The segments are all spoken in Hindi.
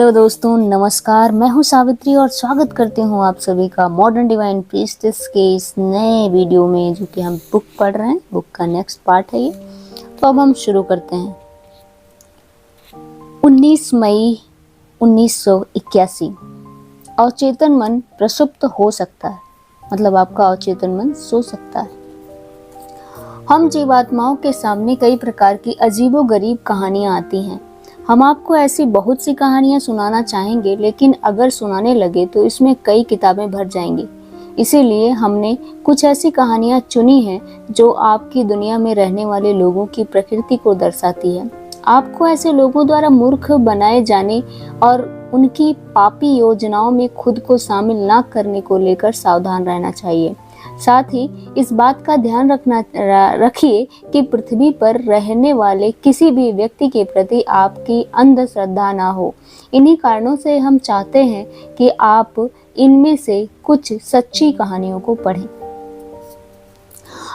हेलो दोस्तों, नमस्कार। मैं हूं सावित्री और स्वागत करती हूं आप सभी का मॉडर्न डिवाइन प्रीस्टेस के इस नए वीडियो में, जो कि हम बुक पढ़ रहे हैं। बुक का नेक्स्ट पार्ट है ये। तो अब हम शुरू करते हैं। 19 मई 1981। अवचेतन मन प्रसुप्त हो सकता है, मतलब आपका अवचेतन मन सो सकता है। हम जीवात्माओं के सामने कई प्रकार की अजीबोगरीब कहानियां आती हैं। हम आपको ऐसी बहुत सी कहानियां सुनाना चाहेंगे, लेकिन अगर सुनाने लगे तो इसमें कई किताबें भर जाएंगी। इसीलिए हमने कुछ ऐसी कहानियां चुनी हैं जो आपकी दुनिया में रहने वाले लोगों की प्रकृति को दर्शाती है। आपको ऐसे लोगों द्वारा मूर्ख बनाए जाने और उनकी पापी योजनाओं में खुद को शामिल न करने को लेकर सावधान रहना चाहिए। साथ ही इस बात का ध्यान रखिए कि पृथ्वी पर रहने वाले किसी भी व्यक्ति के प्रति आपकी अंधश्रद्धा ना हो। इन्हीं कारणों से हम चाहते हैं कि आप इनमें से कुछ सच्ची कहानियों को पढ़ें।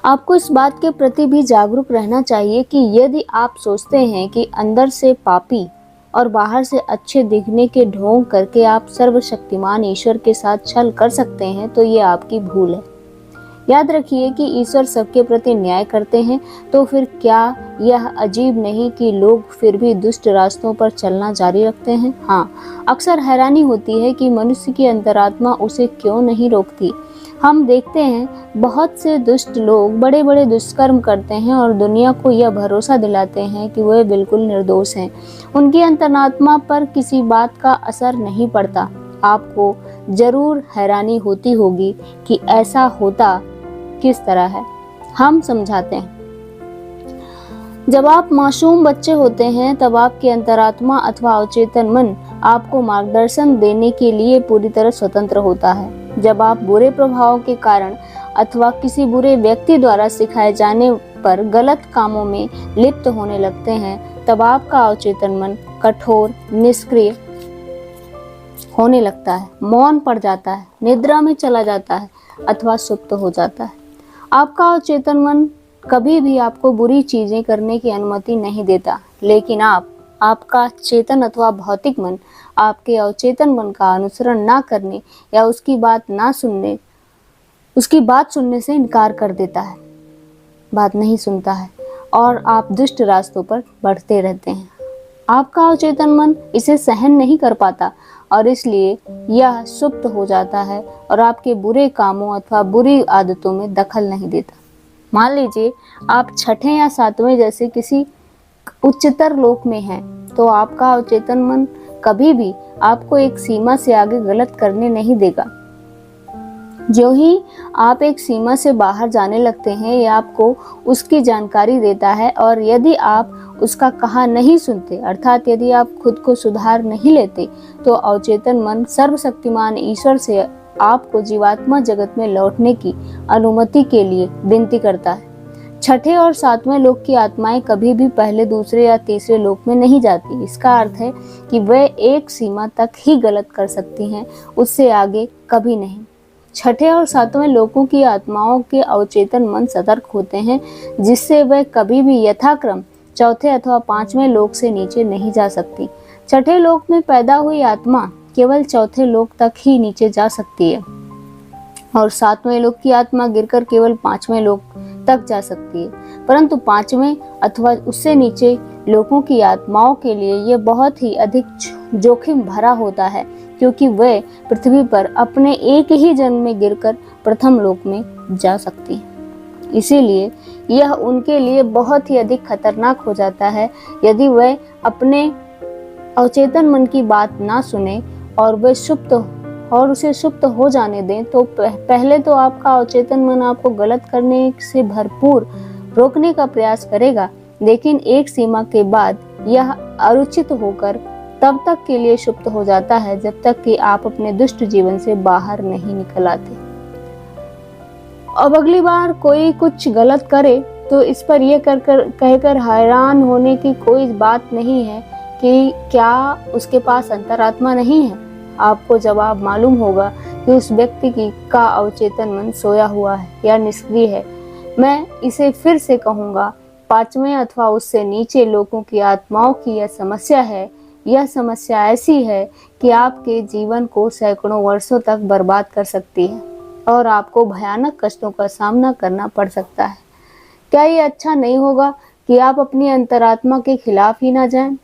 आपको इस बात के प्रति भी जागरूक रहना चाहिए कि यदि आप सोचते हैं कि अंदर से पापी और बाहर से अच्छे दिखने के ढोंग करके आप सर्वशक्तिमान ईश्वर के साथ छल कर सकते हैं, तो ये आपकी भूल है। याद रखिए कि ईश्वर सबके प्रति न्याय करते हैं, तो फिर क्या यह अजीब नहीं कि लोग फिर भी दुष्ट रास्तों पर चलना जारी रखते हैं। हाँ, अक्सर हैरानी होती है कि मनुष्य की अंतरात्मा उसे क्यों नहीं रोकती। हम देखते हैं बहुत से दुष्ट लोग बड़े बड़े दुष्कर्म करते हैं और दुनिया को यह भरोसा दिलाते हैं कि वह बिल्कुल निर्दोष हैं। उनकी अंतरात्मा पर किसी बात का असर नहीं पड़ता। आपको जरूर हैरानी होती होगी कि ऐसा होता किस तरह है। हम समझाते हैं। जब आप मासूम बच्चे होते हैं, तब आपकी अंतरात्मा अथवा अवचेतन मन आपको मार्गदर्शन देने के लिए पूरी तरह स्वतंत्र होता है। जब आप बुरे प्रभावों के कारण अथवा किसी बुरे व्यक्ति द्वारा सिखाए जाने पर गलत कामों में लिप्त होने लगते हैं, तब आपका अवचेतन मन कठोर, निष्क्रिय होने लगता है, मौन पड़ जाता है, निद्रा में चला जाता है अथवा सुप्त हो जाता है। आपका अवचेतन मन कभी भी आपको बुरी चीजें करने की अनुमति नहीं देता, लेकिन आपका चेतन अथवा भौतिक मन आपके अवचेतन मन का अनुसरण ना करने या उसकी बात सुनने से इनकार कर देता है, बात नहीं सुनता है और आप दुष्ट रास्तों पर बढ़ते रहते हैं। आपका अवचेतन मन इसे सहन नहीं कर पाता और इसलिए यह सुप्त हो जाता है और आपके बुरे कामों अथवा बुरी आदतों में दखल नहीं देता। मान लीजिए आप छठे या सातवें जैसे किसी उच्चतर लोक में हैं, तो आपका अवचेतन मन कभी भी आपको एक सीमा से आगे गलत करने नहीं देगा। जो ही आप एक सीमा से बाहर जाने लगते हैं, यह आपको उसकी जानकारी देता है और यदि आप उसका कहा नहीं सुनते, अर्थात यदि आप खुद को सुधार नहीं लेते, तो अवचेतन मन सर्वशक्तिमान ईश्वर से आपको जीवात्मा जगत में लौटने की अनुमति के लिए विनती करता है। छठे और सातवें लोक की आत्माएं कभी भी पहले, दूसरे या तीसरे लोक में नहीं जाती। इसका अर्थ है कि वे एक सीमा तक ही गलत कर सकती हैं, उससे आगे कभी नहीं। छठे और सातवें लोकों की आत्माओं के अवचेतन मन सतर्क होते हैं, जिससे वे कभी भी यथाक्रम चौथे अथवा पांचवें लोक से नीचे नहीं जा सकती। छठे लोक में पैदा हुई आत्मा केवल चौथे लोक तक ही नीचे जा सकती है और सातवें लोक की आत्मा गिरकर केवल पांचवें लोक तक जा सकती है। परंतु पांचवें अथवा उससे नीचे लोकों की आत्माओं के लिए यह बहुत ही अधिक जोखिम भरा होता है, क्योंकि वे पृथ्वी पर अपने एक ही जन्म में गिरकर प्रथम लोक में जा सकती हैं। इसीलिए यह उनके लिए बहुत ही अधिक खतरनाक हो जाता है यदि वे अपने अवचेतन मन की बात ना सुने और उसे सुप्त हो जाने दें। तो पहले तो आपका अवचेतन मन आपको गलत करने से भरपूर रोकने का प्रयास करेगा, लेकिन एक सीमा के बाद यह अरुचित होकर तब तक के लिए सुप्त हो जाता है जब तक कि आप अपने दुष्ट जीवन से बाहर नहीं निकल आते। अब अगली बार कोई कुछ गलत करे तो इस पर यह कहकर हैरान होने की कोई बात नहीं है कि क्या उसके पास अंतरात्मा नहीं है। आपको जवाब मालूम होगा कि उस व्यक्ति का अवचेतन मन सोया हुआ है या निष्क्रिय है। मैं इसे फिर से कहूँगा, पांचवें अथवा उससे नीचे लोगों की आत्माओं की यह समस्या है यह समस्या ऐसी है कि आपके जीवन को सैकड़ों वर्षों तक बर्बाद कर सकती है और आपको भयानक कष्टों का सामना करना पड़ सकता है। क्या ये अच्छा नहीं होगा कि आप अपनी अंतरात्मा के खिलाफ ही ना जाएं?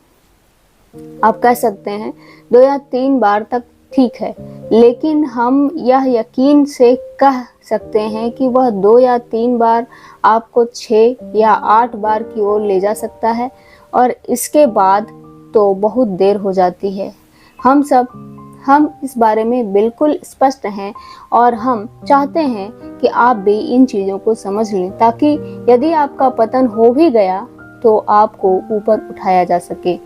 आप कह सकते हैं 2 या 3 बार तक ठीक है, लेकिन हम यह यकीन से कह सकते हैं कि वह 2 या 3 बार आपको 6 या 8 बार की ओर ले जा सकता है और इसके बाद तो बहुत देर हो जाती है। हम इस बारे में बिल्कुल स्पष्ट हैं और हम चाहते हैं कि आप भी इन चीज़ों को समझ लें, ताकि यदि आपका पतन हो भी गया तो आपको ऊपर उठाया जा सके।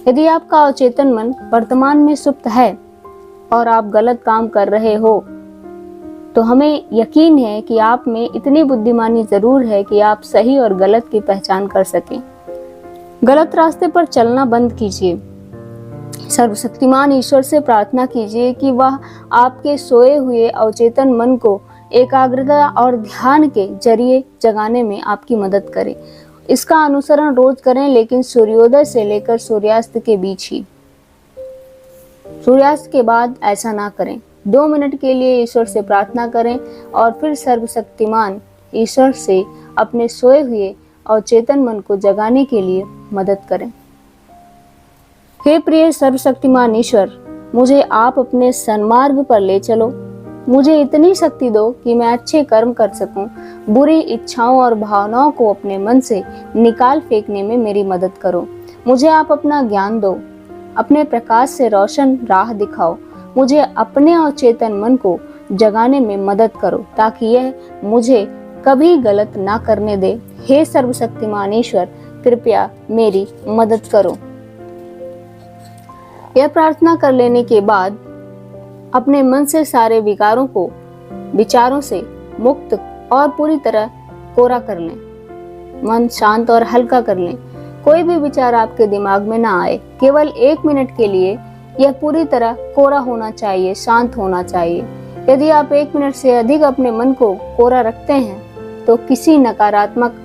यदि आपका अवचेतन मन वर्तमान में सुप्त है और आप गलत काम कर रहे हो, तो हमें यकीन है कि आप में इतनी बुद्धिमानी जरूर है कि आप सही और गलत की पहचान कर सकें। गलत रास्ते पर चलना बंद कीजिए। सर्वशक्तिमान ईश्वर से प्रार्थना कीजिए कि वह आपके सोए हुए अवचेतन मन को एकाग्रता और ध्यान के जरिए जगाने में आपकी मदद करे। इसका अनुसरण रोज करें, लेकिन सूर्योदय से लेकर सूर्यास्त के बीच ही। सूर्यास्त के बाद ऐसा ना करें। 2 मिनट के लिए ईश्वर से प्रार्थना करें और फिर सर्वशक्तिमान ईश्वर से अपने सोए हुए अवचेतन मन को जगाने के लिए मदद करें। हे प्रिय सर्वशक्तिमान ईश्वर, मुझे आप अपने सन्मार्ग पर ले चलो। मुझे इतनी शक्ति दो कि मैं अच्छे कर्म कर सकूं। बुरी इच्छाओं और भावनाओं को अपने मन से निकाल फेंकने में मेरी मदद करो। मुझे आप अपना ज्ञान दो। अपने प्रकाश से रोशन राह दिखाओ। मुझे अपने अवचेतन मन को जगाने में मदद करो, ताकि यह मुझे कभी गलत ना करने दे। हे सर्वशक्तिमान ईश्वर, कृपया मेरी मदद करो। यह प्रार्थना कर लेने के बाद अपने मन से सारे विचारों से मुक्त और पूरी तरह कोरा कर लें। मन शांत और हल्का कर लें। कोई भी विचार आपके दिमाग में ना आए। केवल 1 मिनट के लिए यह पूरी तरह कोरा होना चाहिए, शांत होना चाहिए। यदि आप 1 मिनट से अधिक अपने मन को कोरा रखते हैं तो किसी नकारात्मक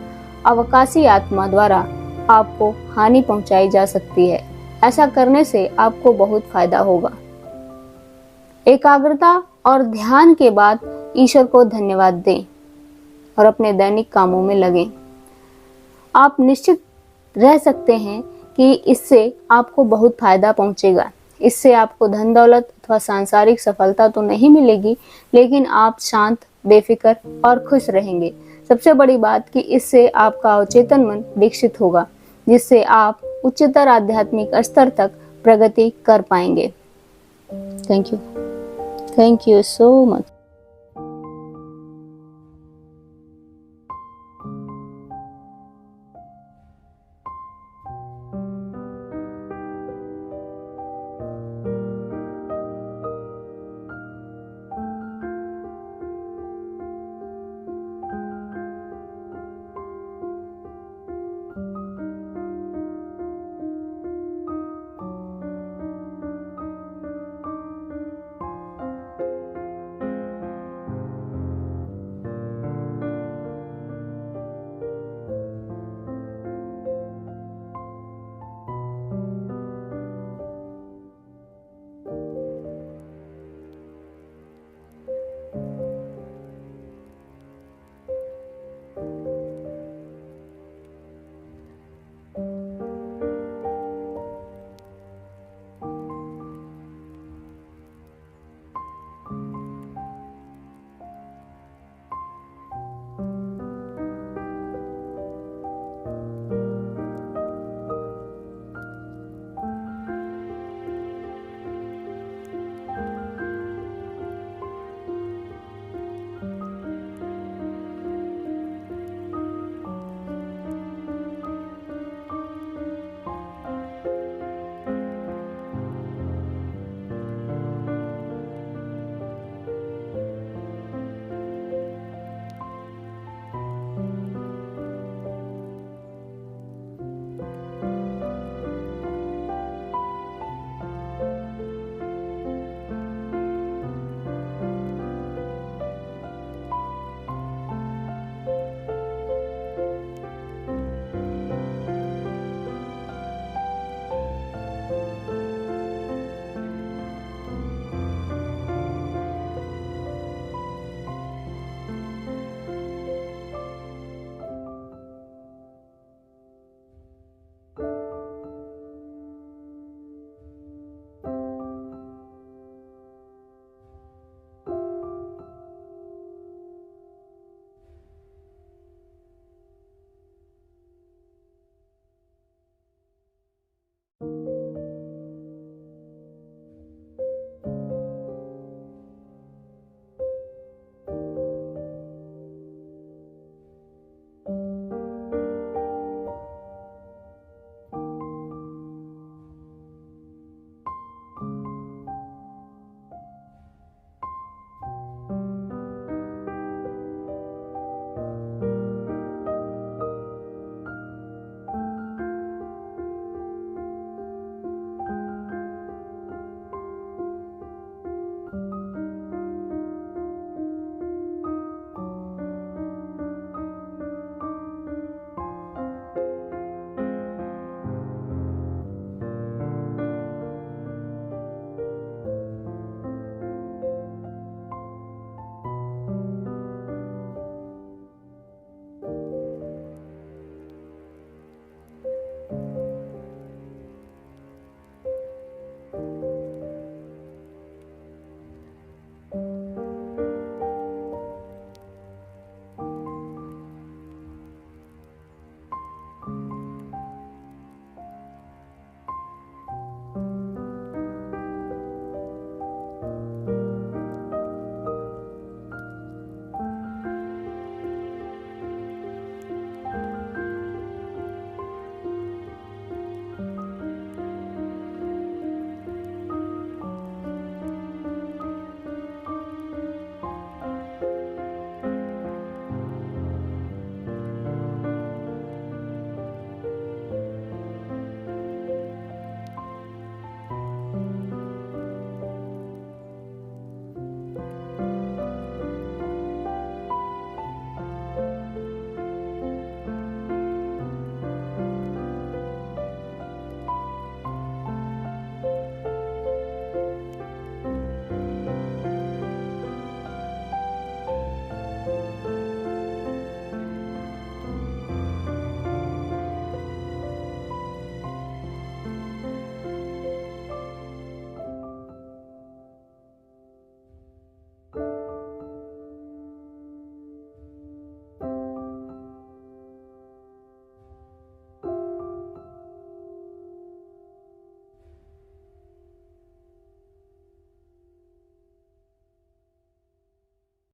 अवकाशी आत्मा द्वारा आपको हानि पहुंचाई जा सकती है। ऐसा करने से आपको बहुत फायदा होगा। एकाग्रता और ध्यान के बाद ईश्वर को धन्यवाद दें और अपने दैनिक कामों में लगें। आप निश्चित रह सकते हैं कि इससे आपको बहुत फायदा पहुंचेगा। इससे आपको धन दौलत अथवा सांसारिक सफलता तो नहीं मिलेगी, लेकिन आप शांत, बेफिक्र और खुश रहेंगे। सबसे बड़ी बात कि इससे आपका अवचेतन मन विकसित होगा, जिससे आप उच्चतर आध्यात्मिक स्तर तक प्रगति कर पाएंगे। Thank you so much.